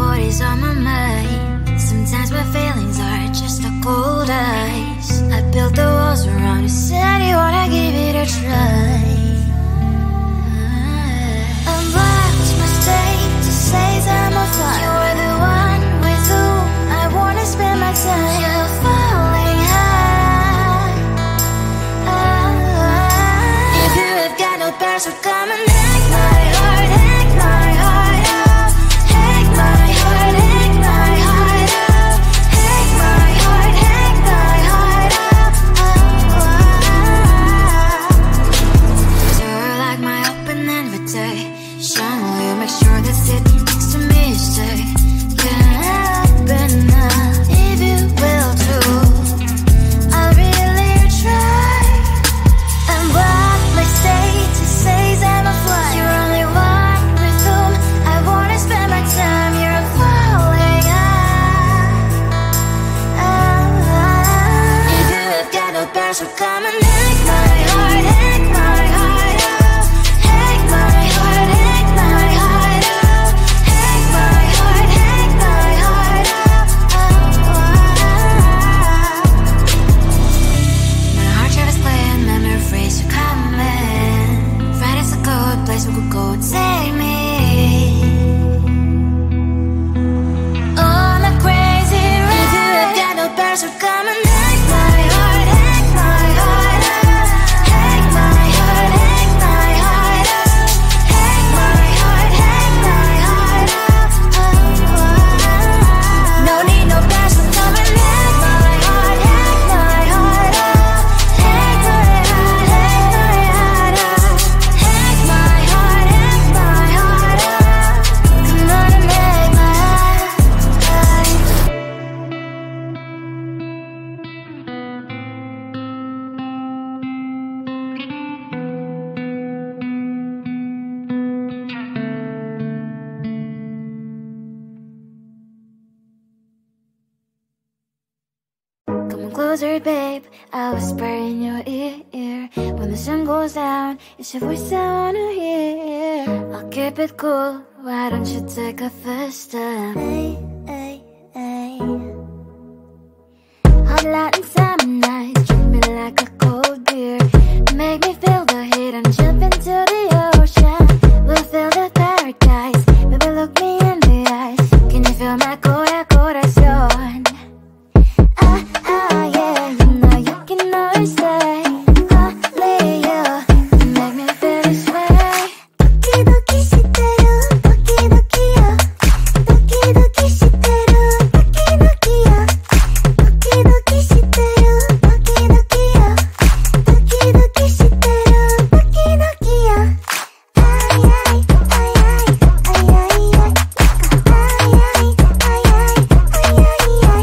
what is on my mind. Sometimes my feelings are just a cold ice. I built the walls around you, said you wanna give it a try. I watched my state to say I'm a fire. You're the one with whom I wanna spend my time. You're falling high. If you have got no bears, so come and hack my heart, hack my heart out. Hack my heart, hack my heart out. Hack my heart, hack my heart out. You're like my open invitation. Will you make sure that sitting next to me is safe? Yeah, open up if you will too. I'll really try. And what my state to say I'm a fly. You're only one with whom I wanna spend my time. You're falling high. If you have got no bears, so come and hack my heart, hack my heart out. Hack my heart, hack my heart out. Hack my heart, hack my heart out. My heart travels playing memory freeze, you're coming. Friday's a good place we could go, take me. On a crazy ride. If you have got no bears, so come and hack my heart, hack my heart out. Hack my heart, hack my heart out. Hack my heart, hack my heart out. No need no bears, so come and hack my heart, hack my heart out. Hack my heart, hack my heart out. Hack my heart, hack my heart out. Come on and make my heart. Come on closer, babe, I'll whisper in your ear. When the sun goes down, it's your voice I wanna hear. I'll keep it cool, why don't you take a first step? Hey, hey, hey. Hot light and summer nights, treat me like a cold beer. Make me feel the heat and jump into the ocean. We'll feel the paradise, baby look me in the eyes. Can you feel my corazón? Yeah, you know you can always stay. Only you can make me feel this way. Doki doki shiteru, doki doki yo. Doki doki shiteru, doki doki yo. Doki doki shiteru, doki doki yo. Doki doki shiteru, doki doki yo. Ay ay ay ay ay ay ay. Ay ay ay ay ay ay ay.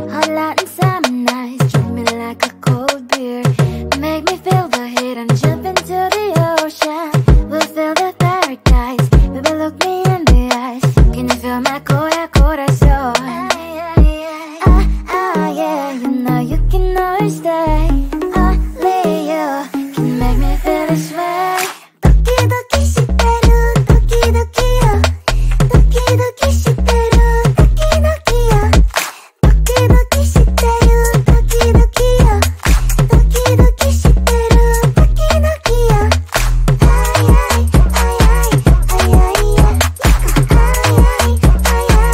Hot light and summer nights, treat me like a cold beer. Make me feel the heat and jump into the ocean. We'll feel the paradise, baby look me in the eyes. Can you feel my corazón? Yeah, you know you can always stay. Only you can make me feel this way. Doki doki shiteru, doki doki yo. Doki doki shiteru, doki doki yo. Doki doki shiteru, doki doki yo. Doki doki shiteru, doki doki yo. Ay ay ay ay ay ay ay. Ay ay ay ay ay ay ay.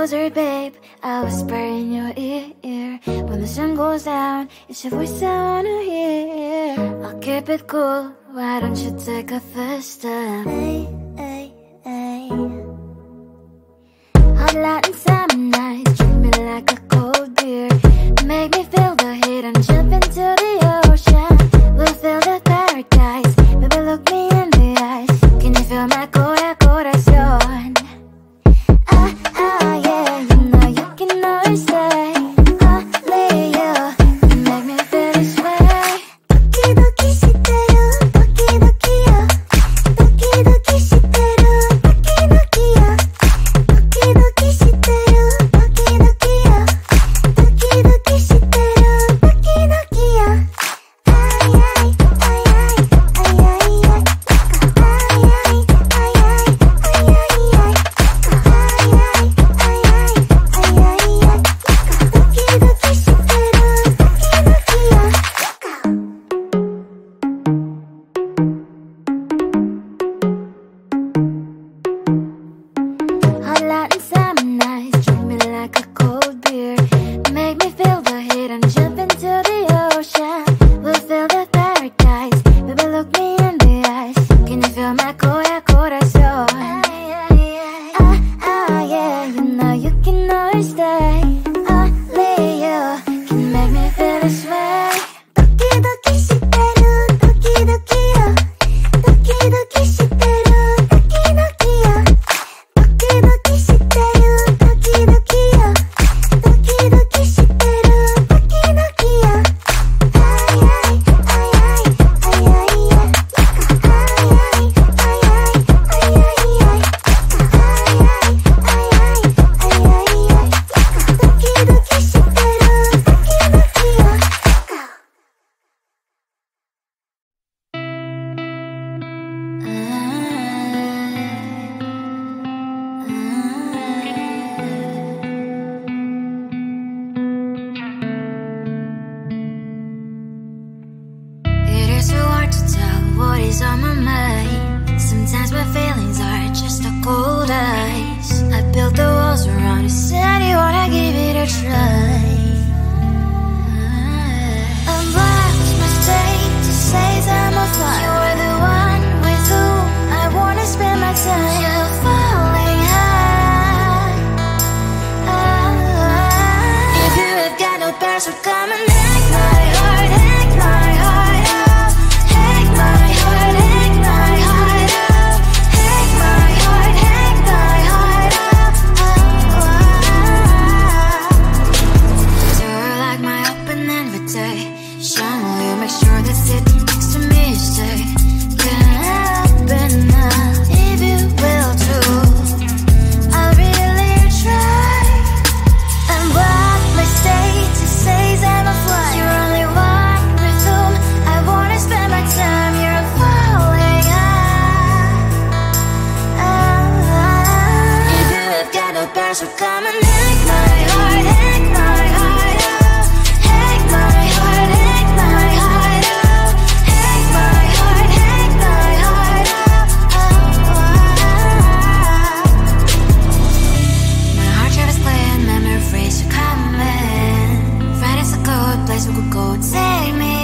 closer, babe. I'll whisper in your ear. When the sun goes down, it's your voice I wanna hear. I'll keep it cool. Why don't you take a first step? Hey, hey, hey. Hot light and summer nights, treat me like a cold beer. Make me feel the heat and jump into the ocean. We'll feel the paradise. Baby, look me in the eyes. Can you feel my corazón? Yeah, you know you can always stay. Only you can make me feel this way. Doki doki shiteru, doki doki yo. Doki doki shiteru, doki doki yo. Doki doki shiteru, doki doki yo. Doki doki shiteru, doki doki yo. Ay ay ay ay ay ay ay. Ay ay ay ay ay ay ay. Hot light and summer nights, treat me like a cold beer. Make me feel the heat and jump into the ocean. We'll feel the paradise. Baby, look me in the eyes. Can you feel my corazón? Yeah, you know you can always stay. Only you can make me feel this way. Doki doki shiteru, doki doki yo. Doki doki shiteru, doki doki yo. Doki doki shiteru, doki doki yo. Doki doki shiteru, doki doki yo. Ay ay ay ay ay ay ay. Ay ay ay ay ay ay ay. It is so hard to tell what is on my mind. Sometimes my feelings are just a cold ice. I built the walls around you, said you wanna give it a try. I've lost my state to say I'm a fly. You're the one with whom I wanna spend my time. You're falling high. If you have got no past, so come and hack my heart, hack my heart out. Hack my heart, hack my heart out. Hack my heart, hack my heart out. You're like my open invitation. Will you make sure that sitting next to me you stay? Can happen now, if you will too. I'll really try. And what my state to say I'm a fly. You're only one with whom I wanna spend my time. You're falling high. If you have got no past, so come and hack my heart, hack my heart out. Hack my heart, hack my heart out. Hack my heart, hack my heart out. My heart drive is clear, memories are coming. Friday's a good place we could go, take me.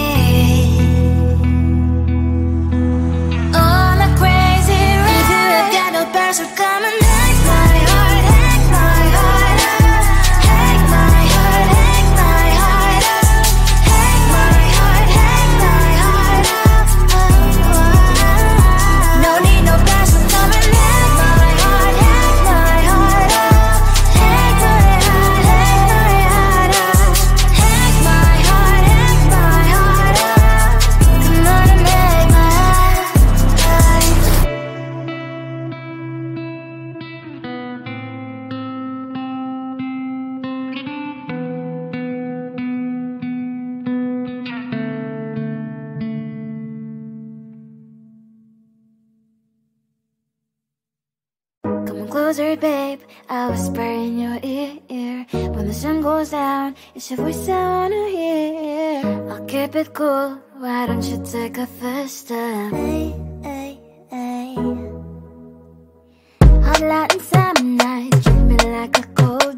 On a crazy ride. If you have got no past, so come and hack my heart, hack my heart out. Hack my heart, hack my heart out. Hack my heart, hack my heart out. No need no past, so come and hack my heart, hack my heart out. Hack my heart, hack my heart out. Hack my heart, hack my heart out. Come on and make my heart. Come on closer, babe. I'll whisper in your ear. When the sun goes down, it's your voice I wanna hear. I'll keep it cool. Why don't you take a first step? Hey, hey, hey. Hot light and summer nights, treat me like a cold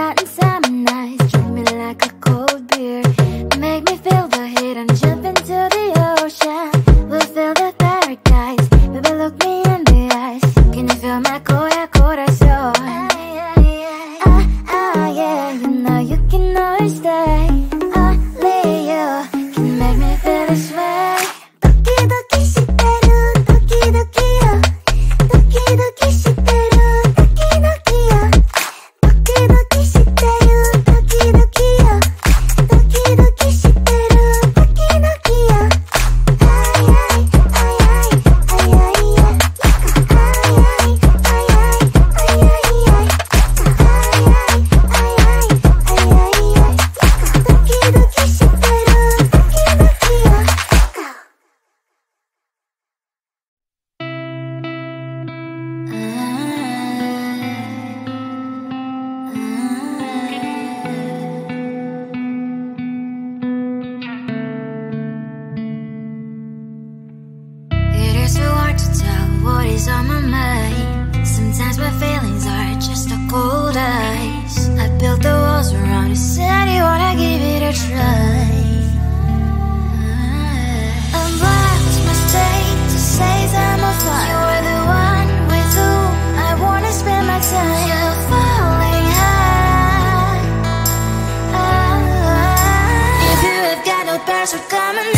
hot and summer nights. Treat me like a cold beer. Make me feel the heat and jump into the ocean. We'll feel the paradise. Baby, look me in the eyes. Can you feel my corazón? Yeah, you know you can always stay. Only you can make me feel this way. Doki doki shiteru, doki doki yo. Doki doki shiteru, doki doki yo. Doki doki shiteru, doki doki yo. Doki doki shiteru, doki doki yo. Ay ay ay ay ay ay ay. Ay ay ay ay ay ay. It is so hard to tell what is on my mind. Sometimes my feelings are just a cold ice. I built the walls around you, said you wanna give it a try. I'm blocked my state to say I'm a fire. You are the one with whom I wanna spend my time. You're falling high. If you have got no past, so come and